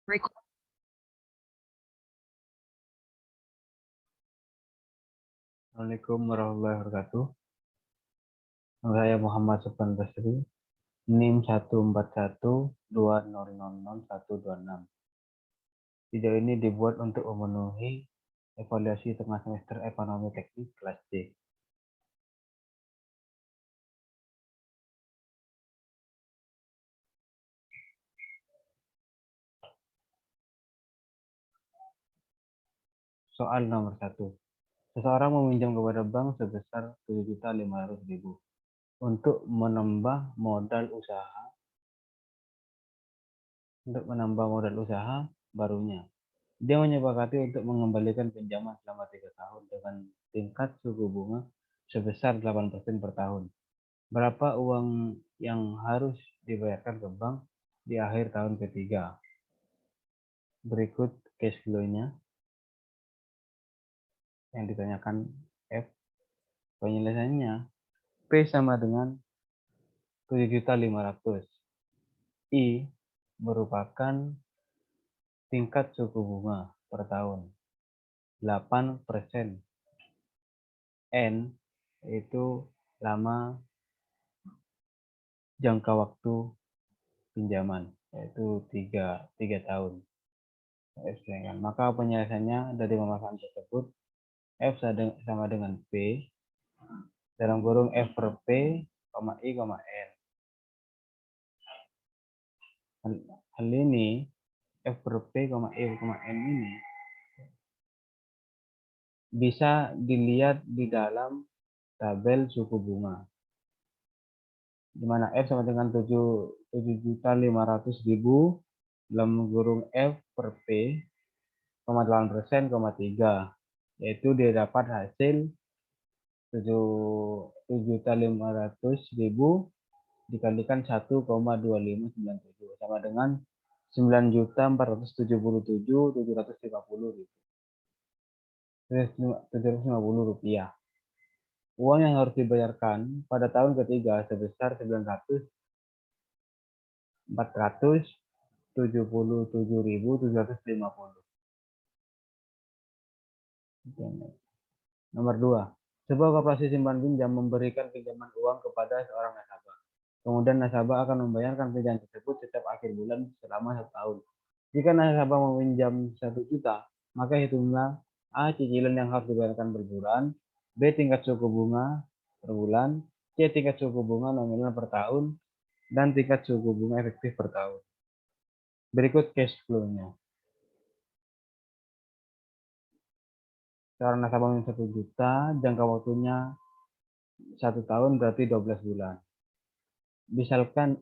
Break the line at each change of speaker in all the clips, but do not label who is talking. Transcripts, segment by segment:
Assalamualaikum warahmatullahi wabarakatuh. Saya Muhammad Subhan Basri, NIM 14120000126. Video ini dibuat untuk memenuhi evaluasi tengah semester ekonomi teknik kelas C. Soal nomor 1. Seseorang meminjam kepada bank sebesar 7.500.000 untuk menambah modal usaha barunya. Dia menyepakati untuk mengembalikan pinjaman selama 3 tahun dengan tingkat suku bunga sebesar 8% per tahun. Berapa uang yang harus dibayarkan ke bank di akhir tahun ketiga? Berikut cash flow-nya yang ditanyakan F. Penyelesaiannya P sama dengan 7.500.000. I merupakan tingkat suku bunga per tahun 8%. N itu lama jangka waktu pinjaman, yaitu 3 tahun. Maka penyelesaiannya dari pemasangan tersebut F sama dengan P dalam kurung F per P, I, N. Hal ini F per P, I, N ini bisa dilihat di dalam tabel suku bunga, di mana F sama dengan 7.500.000 dalam kurung F per P, 8%, 3, yaitu dia dapat hasil 7.500.000 dikalikan 1,2597 sama dengan 9.477.750 rupiah. Uang yang harus dibayarkan pada tahun ketiga sebesar 477.750. Nomor 2. Sebuah koperasi simpan pinjam memberikan pinjaman uang kepada seorang nasabah. Kemudian nasabah akan membayarkan pinjaman tersebut setiap akhir bulan selama 1 tahun. Jika nasabah meminjam 1 juta, maka hitunglah A. Cicilan yang harus dibayarkan per bulan, B. Tingkat suku bunga per bulan, C. Tingkat suku bunga nominal per tahun, dan tingkat suku bunga efektif per tahun. Berikut cash flow-nya. Seorang nasabah meminjam 1 juta, jangka waktunya 1 tahun berarti 12 bulan. Misalkan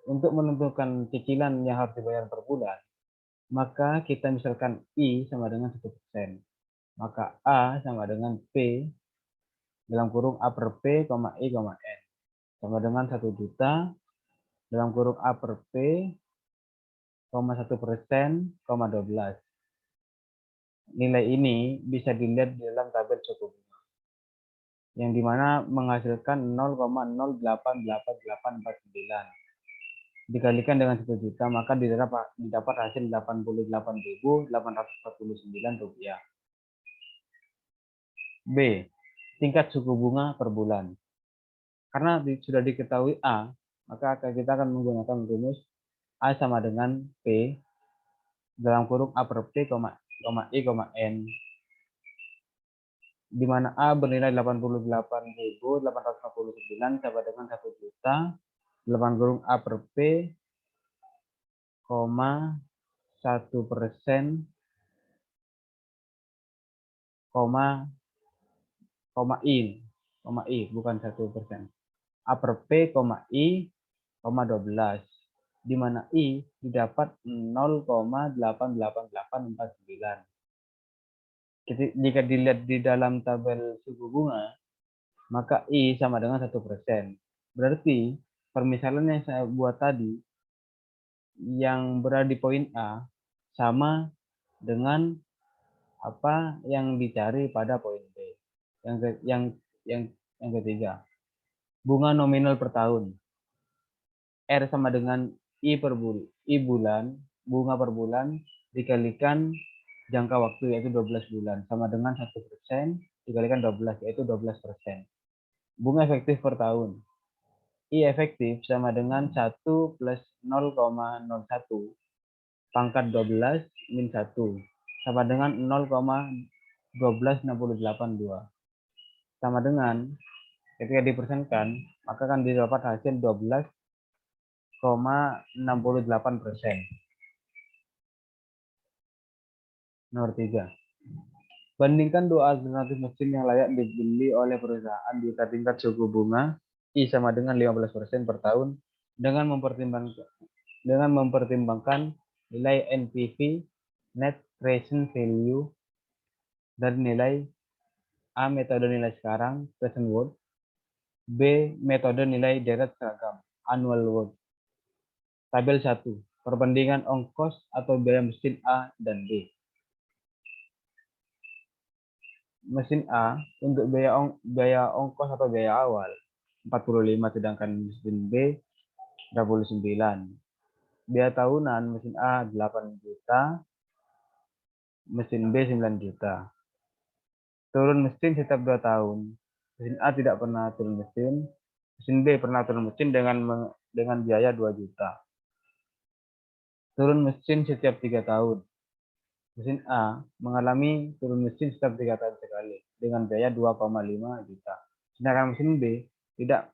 untuk menentukan cicilan yang harus dibayar per bulan, maka kita misalkan I sama dengan 1%. Maka A sama dengan P dalam kurung A per P, I, N sama dengan 1 juta dalam kurung A per P, 1%, 12. Nilai ini bisa dilihat di dalam tabel suku bunga, yang dimana menghasilkan 0,088849 dikalikan dengan 1 juta, maka didapat hasil 88.849 rupiah. B. Tingkat suku bunga per bulan. Karena sudah diketahui A, maka kita akan menggunakan rumus A sama dengan P dalam kurung A per P, I, N, di mana A bernilai 88.849 sama dengan 1 juta dalam kurung A per P, 1%, I, bukan 1%. A per P, I, 12, di mana I didapat 0,88849. Jika dilihat di dalam tabel suku bunga, maka I sama dengan 1%. Berarti permisalan yang saya buat tadi yang berada di poin A sama dengan apa yang dicari pada poin B. Yang ketiga, bunga nominal per tahun. R sama dengan I bulan bunga per bulan dikalikan jangka waktu yaitu 12 bulan sama dengan 1% dikalikan 12 yaitu 12%. Bunga efektif per tahun. I efektif sama dengan 1 plus 0,01 pangkat 12 min 1 sama dengan 0,12682 sama dengan ketika dipersenkan maka akan didapat hasil 12,68%. Nomor 3. Bandingkan dua alternatif mesin yang layak dibeli oleh perusahaan jika tingkat suku bunga I sama dengan 15% per tahun dengan mempertimbangkan nilai NPV net present value dari nilai A metode nilai sekarang present worth, B metode nilai deret seragam annual worth. Tabel 1. Perbandingan ongkos atau biaya mesin A dan B. Mesin A untuk biaya ongkos atau biaya awal 45 sedangkan mesin B 29. Biaya tahunan mesin A 8 juta, mesin B 9 juta. Turun mesin setiap 2 tahun. Mesin A tidak pernah turun mesin, mesin B pernah turun mesin dengan biaya 2 juta. Turun mesin setiap 3 tahun. Mesin A mengalami turun mesin setiap 3 tahun sekali dengan biaya 2,5 juta. Sedangkan mesin B tidak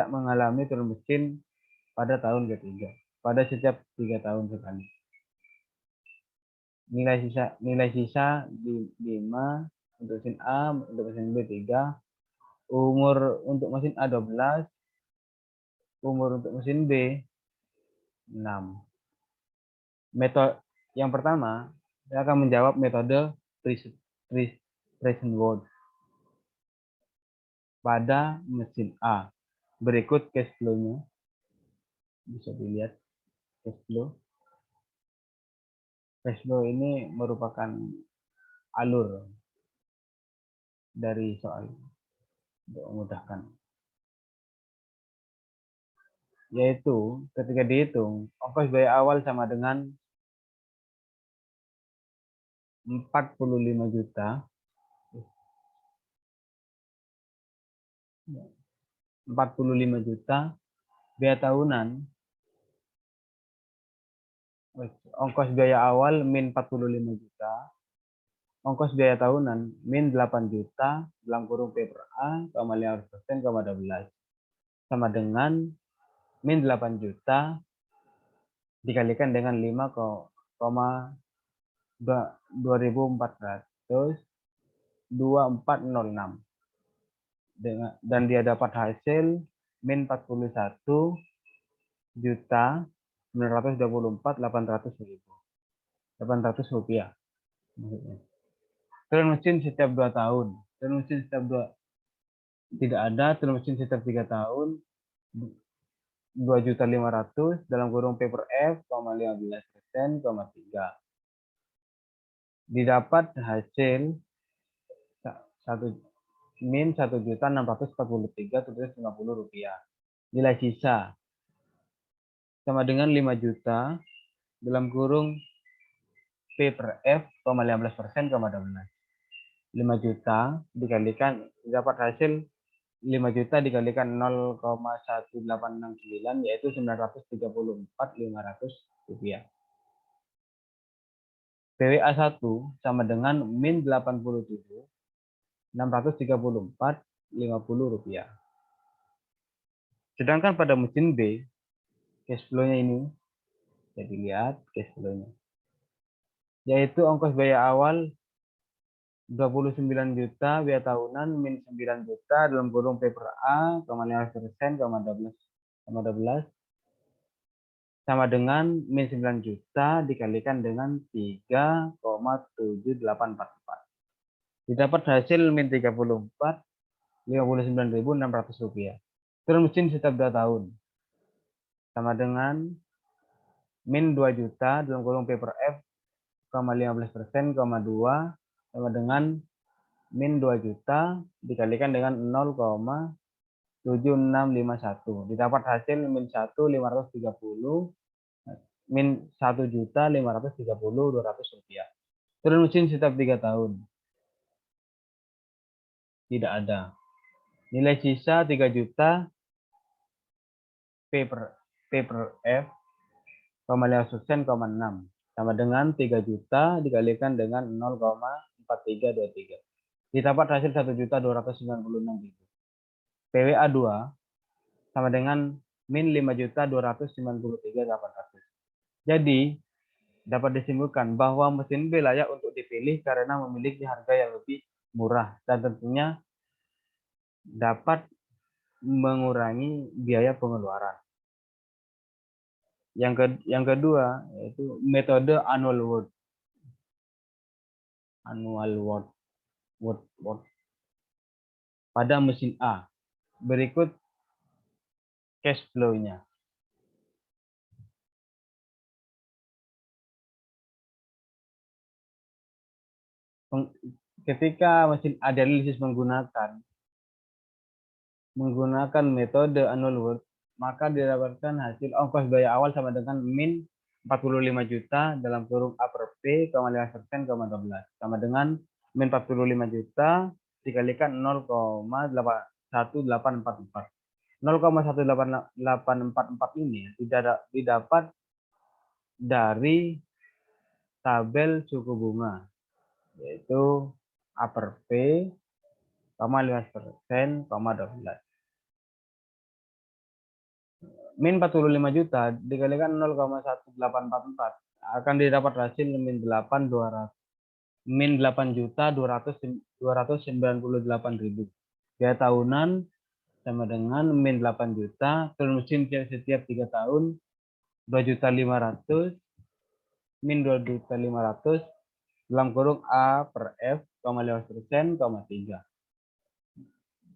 mengalami turun mesin pada tahun ketiga, pada setiap 3 tahun sekali. Nilai sisa 5 untuk mesin A, untuk mesin B 3, umur untuk mesin A 12, umur untuk mesin B 6. Metode yang pertama, saya akan menjawab metode present worth pada mesin A. Berikut cash flow-nya. Bisa dilihat cash flow. Cash flow ini merupakan alur dari soal untuk memudahkan. Yaitu ketika dihitung, ongkos biaya awal sama dengan 45 juta. 45 juta biaya tahunan. Ongkos biaya awal min 45 juta. Ongkos biaya tahunan min 8 juta dalam kurung P per A, 15%, 12. Sama dengan min 8 juta dikalikan dengan 5,2406 dan dia dapat hasil min 41 juta 924.800 rupiah. Turun mesin setiap 2 tahun. Turun mesin setiap 2 tidak ada. Turun mesin setiap 3 tahun 2.500 dalam kurung P per F, 15%, 3. Didapat hasil min 1.643.750 rupiah. Nilai sisa sama dengan 5 juta dalam kurung P per F, 15%, 12. 5 juta dikalikan dapat hasil 5 juta dikalikan 0,1869 yaitu 934.500 rupiah. PWA 1 sama dengan min 87.634.50 rupiah. Sedangkan pada mesin B, cash flow-nya ini, jadi lihat cash flow-nya. Yaitu ongkos biaya awal 29 juta, biaya tahunan min 9 juta dalam kurung P per A, 15%, 12 sama dengan min 9 juta dikalikan dengan 3,7844. Didapat hasil min 59.600 rupiah. Turun mesin setiap 2 tahun. Sama dengan min 2 juta dalam kurung P per F, 15%, 2 sama dengan min 2 juta dikalikan dengan 0,7651. Didapat hasil min 1.530 min 1.530.200 rupiah. Turun mesin setiap 3 tahun. Tidak ada. Nilai sisa 3 juta P per F, 5%, 6 sama dengan 3 juta dikalikan dengan 0,4323. Didapat hasil 1.296.000. PWA 2 sama dengan min 5.293.800. Jadi, dapat disimpulkan bahwa mesin B layak untuk dipilih karena memiliki harga yang lebih murah dan tentunya dapat mengurangi biaya pengeluaran. Yang kedua yaitu metode annual worth pada mesin A. Berikut cash flow-nya. Ketika mesin A dianalisis menggunakan metode annual worth, maka didapatkan hasil ongkos biaya awal sama dengan min 45 juta dalam kurung A per P, 5%, 12 sama dengan min 45 juta dikalikan 0,1844. 0,1844 ini didapat dari tabel suku bunga, yaitu A per P, 5%, 12. Min 45 juta dikalikan 0,1844 akan didapat hasil min 8.298.000. Biaya tahunan sama dengan min 8 juta, turun mesin setiap 3 tahun 2.500.000 min 2.500.000 dalam kurung A per F, 5%, 3.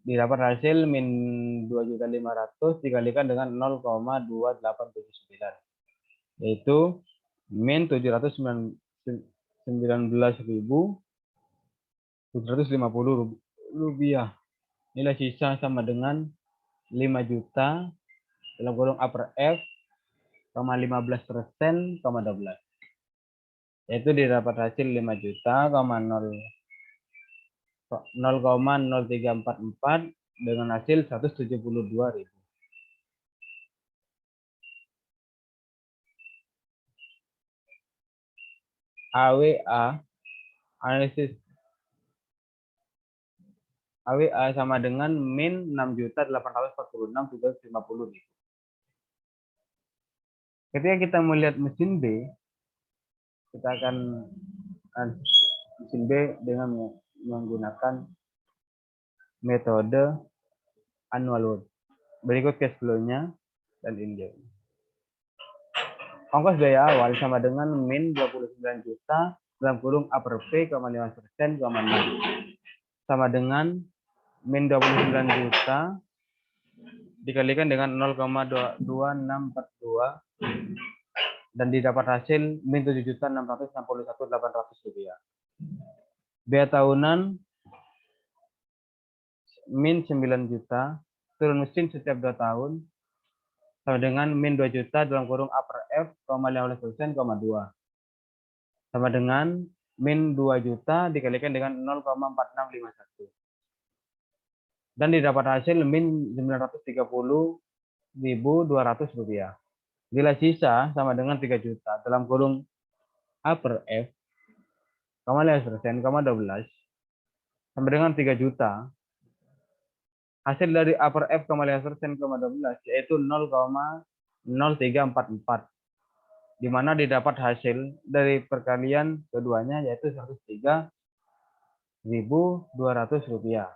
Didapat hasil min 2.500.000 dikalikan dengan 0,2879, yaitu min 719.750 rupiah. Nilai sisa sama dengan 5 juta dalam kurung A per F, 15%, 12. Yaitu didapat hasil 5 juta, 0,0344 dengan hasil 172.000. AWA analisis AWA sama dengan min 6.846.750. Ketika kita melihat mesin B, kita akan mesin B dengan menggunakan metode annual worth. Berikut cash flow-nya dan indeks. Ongkos biaya awal sama dengan min 29 juta dalam kurung A per P, 5%, 6 sama dengan min 29 juta dikalikan dengan 0,2642 dan didapat hasil min 7.661.800 rupiah. Biaya tahunan min 9 juta, turun mesin setiap 2 tahun sama dengan min 2 juta dalam kurung A per F, 15%, 2 sama dengan min 2 juta dikalikan dengan 0,4651 dan didapat hasil min 930.200 rupiah. Nilai sisa sama dengan 3 juta dalam kurung A per F, 5%, 12 sama dengan 3 juta. Hasil dari A per F, 5%, 12 yaitu 0,0344, di mana didapat hasil dari perkalian keduanya yaitu 103.200 rupiah.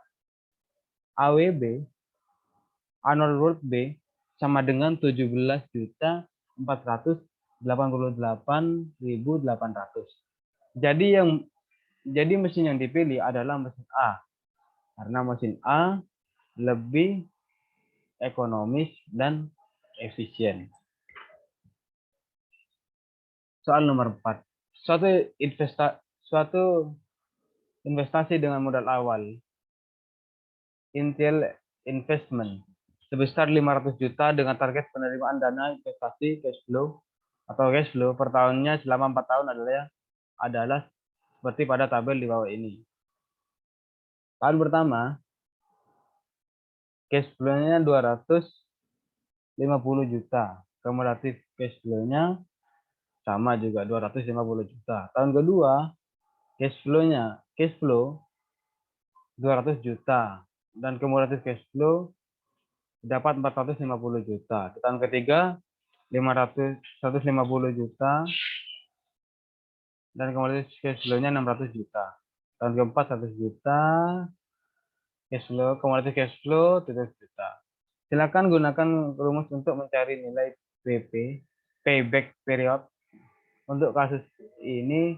AWB annual worth B sama dengan 17.488.800. Jadi mesin yang dipilih adalah mesin A karena mesin A lebih ekonomis dan efisien. Soal nomor 4. Suatu investasi dengan modal awal Intel Investment sebesar 500 juta dengan target penerimaan dana investasi cash flow atau cash flow per tahunnya selama 4 tahun adalah seperti pada tabel di bawah ini. Tahun pertama, cash flow-nya 250 juta. Kumulatif cash flow-nya sama juga 250 juta. Tahun kedua, cash flow 200 juta dan kumulatif cash flow dapat 450 juta. Tahun ketiga 150 juta dan kumulatif cash flow-nya 600 juta. Tahun keempat 100 juta kumulatif cash flow 700 juta. Silakan gunakan rumus untuk mencari nilai payback period untuk kasus ini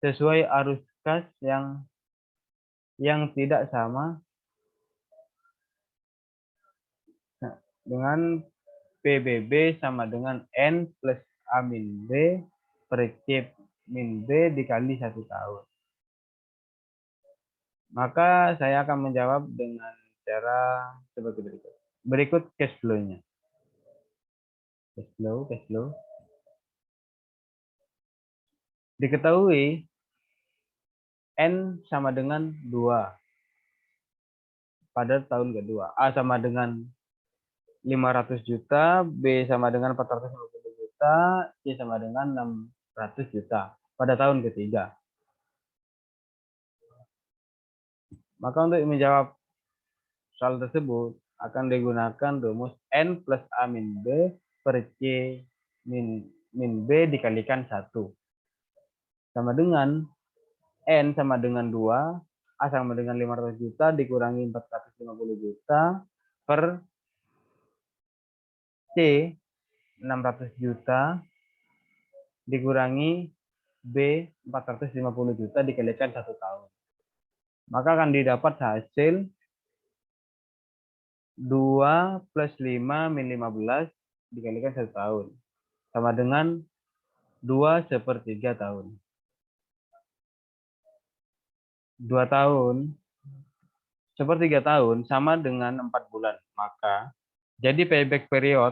sesuai arus kas yang tidak sama dengan PBB sama dengan N plus A min B per C min B dikali 1 tahun. Maka saya akan menjawab dengan cara seperti berikut. Berikut cash flow-nya. Cash flow. Diketahui N sama dengan 2 pada tahun kedua. A sama dengan 500 juta, B sama dengan 450 juta, C sama dengan 600 juta pada tahun ketiga. Maka untuk menjawab soal tersebut akan digunakan rumus N plus A min B per C min B dikalikan 1. Sama dengan N sama dengan 2, A sama dengan 500 juta dikurangi 450 juta per C 600 juta dikurangi B 450 juta dikalikan 1 tahun. Maka akan didapat hasil 2 plus 5 min 15 dikalikan 1 tahun. Sama dengan 2/3 tahun. 2 tahun 1/3 tahun sama dengan 4 bulan. Maka jadi payback periodnya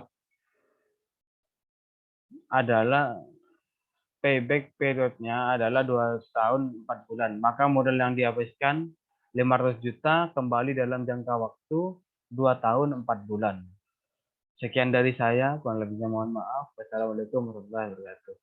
adalah 2 tahun 4 bulan. Maka modal yang dihabiskan 500 juta kembali dalam jangka waktu 2 tahun 4 bulan. Sekian dari saya, kurang lebihnya mohon maaf. Wassalamualaikum warahmatullahi wabarakatuh.